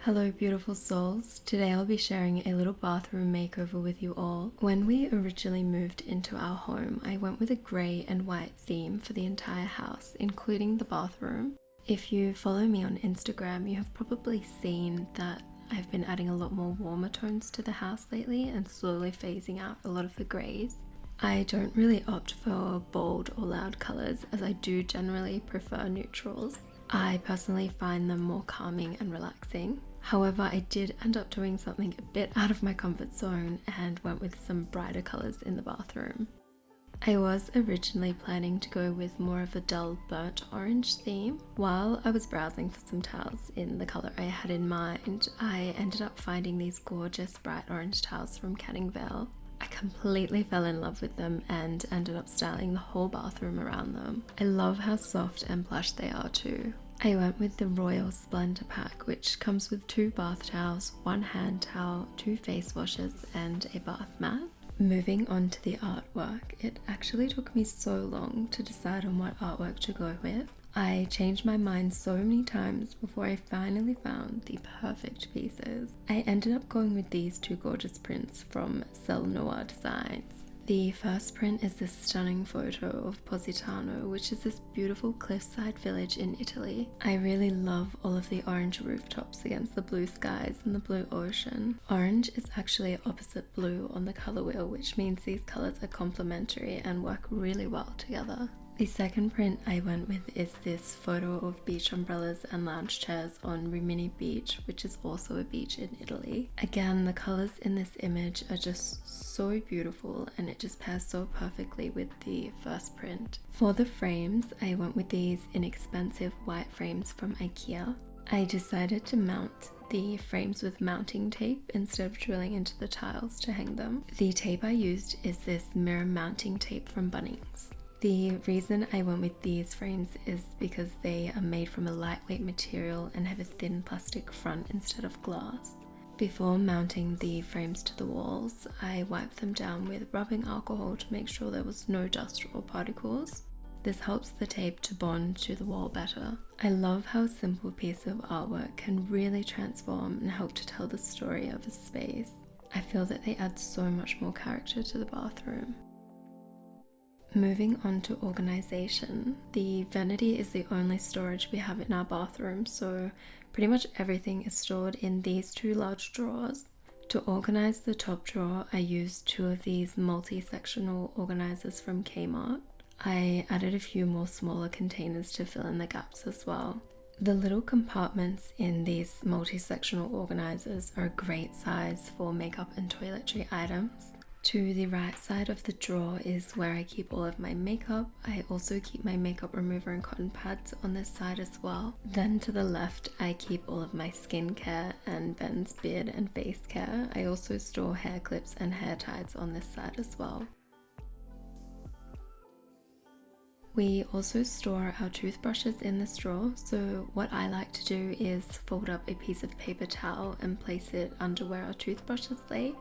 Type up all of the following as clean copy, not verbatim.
Hello beautiful souls, today I'll be sharing a little bathroom makeover with you all. When we originally moved into our home, I went with a grey and white theme for the entire house, including the bathroom. If you follow me on Instagram, you have probably seen that I've been adding a lot more warmer tones to the house lately and slowly phasing out a lot of the greys. I don't really opt for bold or loud colours as I do generally prefer neutrals. I personally find them more calming and relaxing. However, I did end up doing something a bit out of my comfort zone and went with some brighter colours in the bathroom. I was originally planning to go with more of a dull burnt orange theme. While I was browsing for some towels in the colour I had in mind, I ended up finding these gorgeous bright orange towels from Canning Vale. I completely fell in love with them and ended up styling the whole bathroom around them. I love how soft and plush they are too. I went with the Royal Splendor pack, which comes with 2 bath towels, 1 hand towel, 2 face washes and a bath mat. Moving on to the artwork, it actually took me so long to decide on what artwork to go with. I changed my mind so many times before I finally found the perfect pieces. I ended up going with these 2 gorgeous prints from Cell Noir Designs. The first print is this stunning photo of Positano, which is this beautiful cliffside village in Italy. I really love all of the orange rooftops against the blue skies and the blue ocean. Orange is actually opposite blue on the color wheel, which means these colors are complementary and work really well together. The second print I went with is this photo of beach umbrellas and lounge chairs on Rimini Beach, which is also a beach in Italy. Again, the colors in this image are just so beautiful and it just pairs so perfectly with the first print. For the frames, I went with these inexpensive white frames from IKEA. I decided to mount the frames with mounting tape instead of drilling into the tiles to hang them. The tape I used is this mirror mounting tape from Bunnings. The reason I went with these frames is because they are made from a lightweight material and have a thin plastic front instead of glass. Before mounting the frames to the walls, I wiped them down with rubbing alcohol to make sure there was no dust or particles. This helps the tape to bond to the wall better. I love how a simple piece of artwork can really transform and help to tell the story of a space. I feel that they add so much more character to the bathroom. Moving on to organization, the vanity is the only storage we have in our bathroom, so pretty much everything is stored in these 2 large drawers. To organize the top drawer, I used 2 of these multi-sectional organizers from Kmart. I added a few more smaller containers to fill in the gaps as well. The little compartments in these multi-sectional organizers are a great size for makeup and toiletry items. To the right side of the drawer is where I keep all of my makeup. I also keep my makeup remover and cotton pads on this side as well. Then to the left, I keep all of my skincare and Ben's beard and face care. I also store hair clips and hair ties on this side as well. We also store our toothbrushes in this drawer, so what I like to do is fold up a piece of paper towel and place it under where our toothbrushes lay.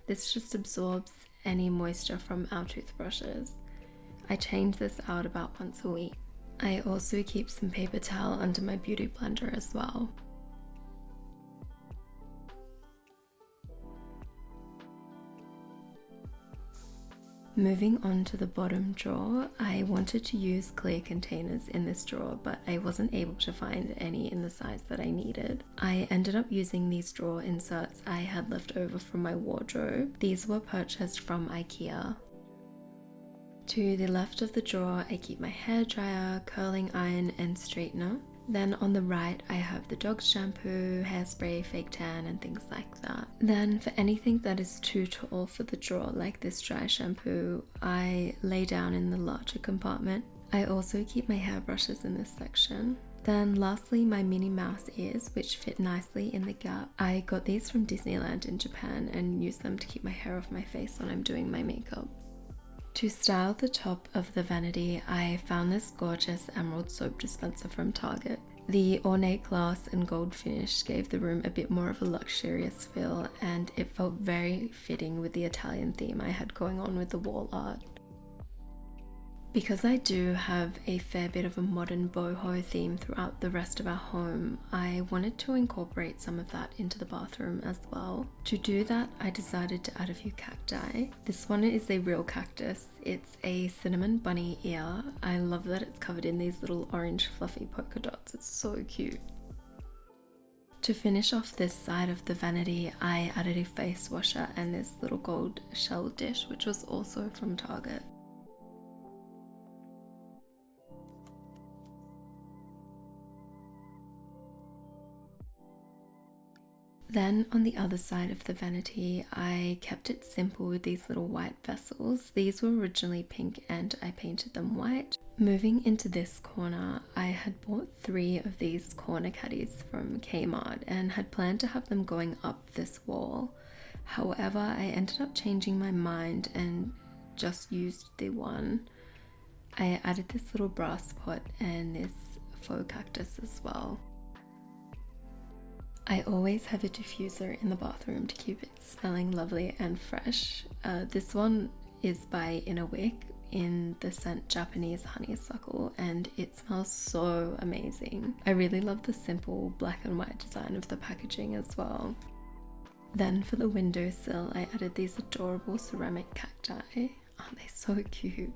This just absorbs any moisture from our toothbrushes. I change this out about once a week. I also keep some paper towel under my beauty blender as well. Moving on to the bottom drawer, I wanted to use clear containers in this drawer, but I wasn't able to find any in the size that I needed. I ended up using these drawer inserts I had left over from my wardrobe. These were purchased from IKEA. To the left of the drawer, I keep my hairdryer, curling iron, and straightener. Then on the right, I have the dog's shampoo, hairspray, fake tan, and things like that. Then for anything that is too tall for the drawer, like this dry shampoo, I lay down in the larger compartment. I also keep my hairbrushes in this section. Then lastly, my Minnie Mouse ears, which fit nicely in the gap. I got these from Disneyland in Japan and use them to keep my hair off my face when I'm doing my makeup. To style the top of the vanity, I found this gorgeous emerald soap dispenser from Target. The ornate glass and gold finish gave the room a bit more of a luxurious feel, and it felt very fitting with the Italian theme I had going on with the wall art. Because I do have a fair bit of a modern boho theme throughout the rest of our home, I wanted to incorporate some of that into the bathroom as well. To do that, I decided to add a few cacti. This one is a real cactus. It's a cinnamon bunny ear. I love that it's covered in these little orange fluffy polka dots. It's so cute. To finish off this side of the vanity, I added a face washer and this little gold shell dish, which was also from Target. Then on the other side of the vanity, I kept it simple with these little white vessels. These were originally pink and I painted them white. Moving into this corner, I had bought 3 of these corner caddies from Kmart and had planned to have them going up this wall. However, I ended up changing my mind and just used the one. I added this little brass pot and this faux cactus as well. I always have a diffuser in the bathroom to keep it smelling lovely and fresh. This one is by Innerwick in the scent Japanese honeysuckle, and it smells so amazing. I really love the simple black and white design of the packaging as well. Then for the windowsill, I added these adorable ceramic cacti. Aren't they so cute?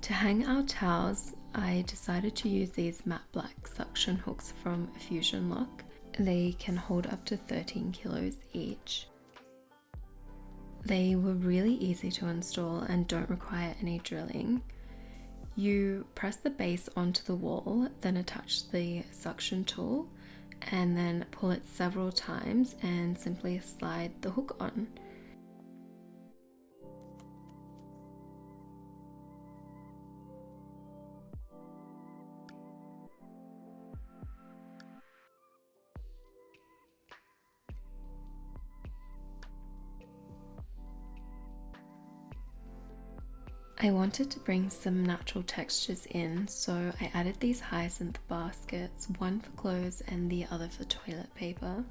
To hang our towels, I decided to use these matte black suction hooks from Fusion Lock. They can hold up to 13 kilos each. They were really easy to install and don't require any drilling. You press the base onto the wall, then attach the suction tool, and then pull it several times and simply slide the hook on. I wanted to bring some natural textures in, so I added these hyacinth baskets, one for clothes and the other for toilet paper.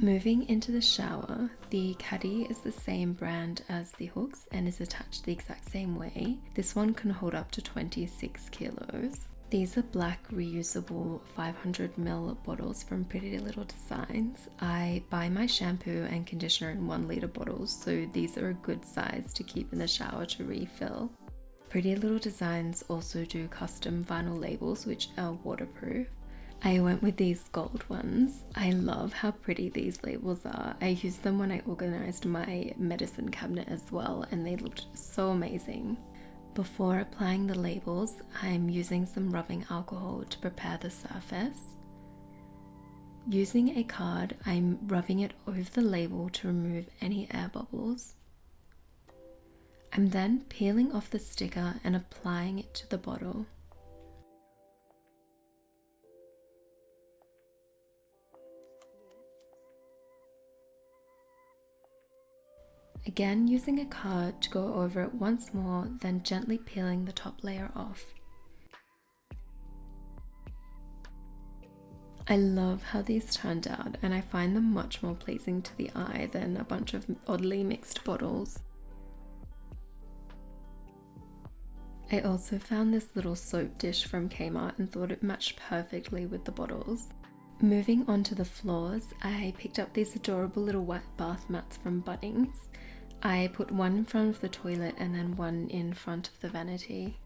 Moving into the shower, the caddy is the same brand as the hooks and is attached the exact same way. This one can hold up to 26 kilos. These are black reusable 500ml bottles from Pretty Little Designs. I buy my shampoo and conditioner in 1 litre bottles, so these are a good size to keep in the shower to refill. Pretty Little Designs also do custom vinyl labels which are waterproof. I went with these gold ones. I love how pretty these labels are. I used them when I organized my medicine cabinet as well, and they looked so amazing. Before applying the labels, I'm using some rubbing alcohol to prepare the surface. Using a card, I'm rubbing it over the label to remove any air bubbles. I'm then peeling off the sticker and applying it to the bottle. Again, using a card to go over it once more, then gently peeling the top layer off. I love how these turned out, and I find them much more pleasing to the eye than a bunch of oddly mixed bottles. I also found this little soap dish from Kmart and thought it matched perfectly with the bottles. Moving on to the floors, I picked up these adorable little white bath mats from Bunnings. I put one in front of the toilet and then one in front of the vanity.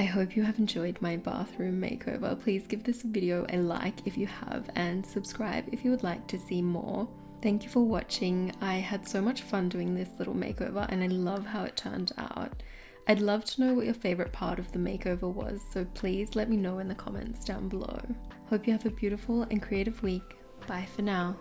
I hope you have enjoyed my bathroom makeover. Please give this video a like if you have, and subscribe if you would like to see more. Thank you for watching. I had so much fun doing this little makeover and I love how it turned out. I'd love to know what your favorite part of the makeover was, so please let me know in the comments down below. Hope you have a beautiful and creative week. Bye for now.